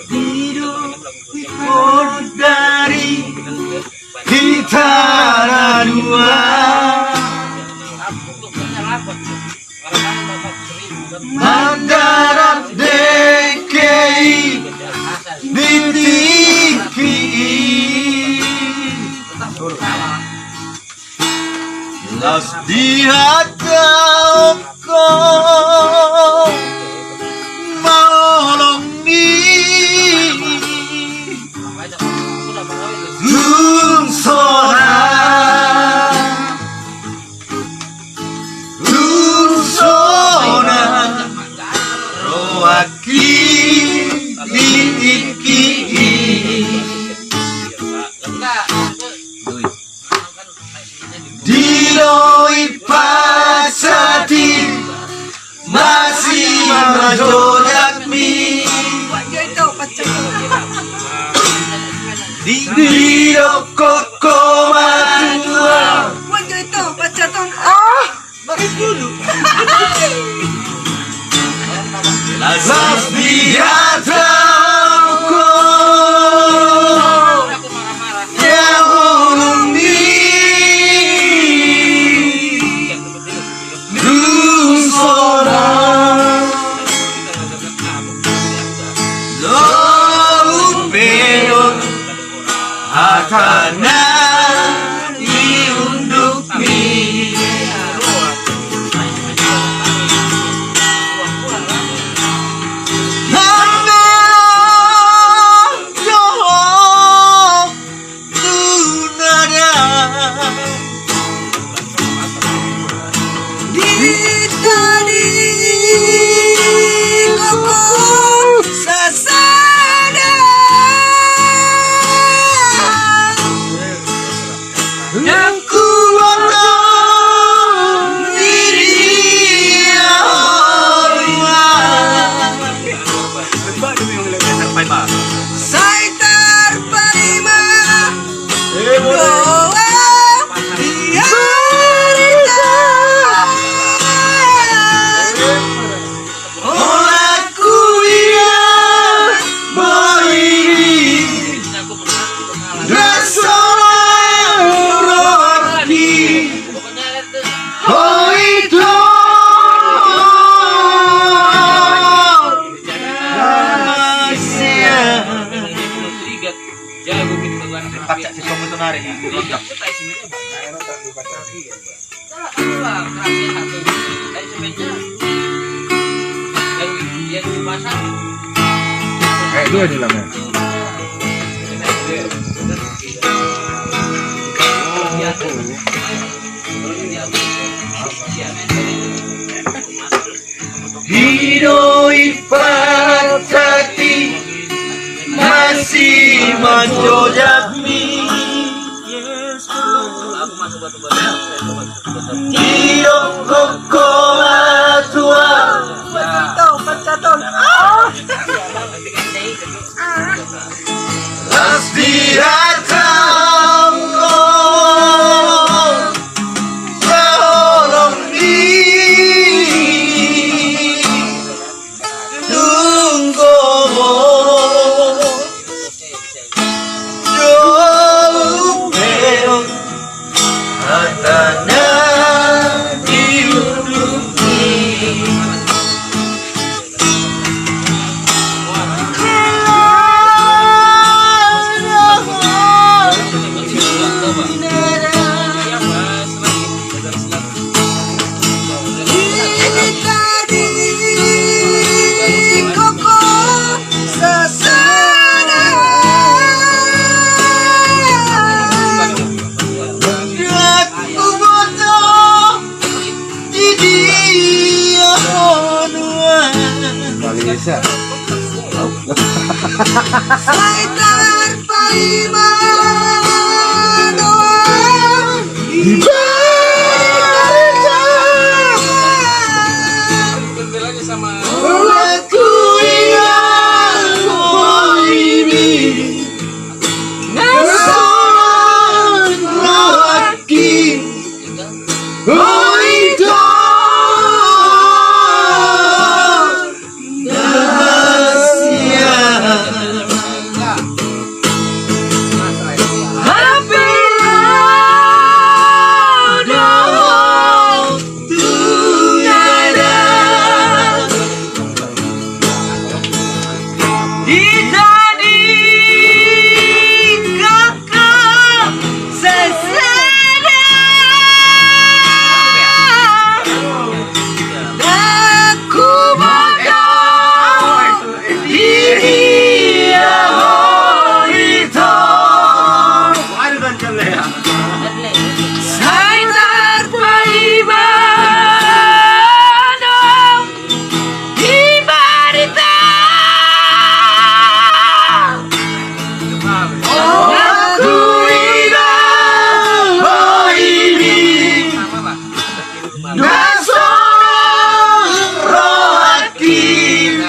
hidup dari kita dua. Mendarat DKI di TV. Jelas di hadapku malam ini Lung sona roaki iki Diloi pasati masih majodak mi di koko matua las biadauko yang ulumi Dusora lo pero akana diunduk mi yang kuat diri saya terperima doa diarita olehku yang baik dasar pakai si somo itu nari rojak. Kayak dua di dalamnya. Hidoi patati masih menjojak mi Diom koko matua las dihatau tolong ditunggu Hatana diunduki ini tadi koko sesana aku bodoh di dia Malaysia saya terpaima doa aku yang ini nasan laki rahasia di tadi kakak seseda aku bodoh di dia hitam saya tanpa ibadah ibadah aku hidup ini dasar roh hati.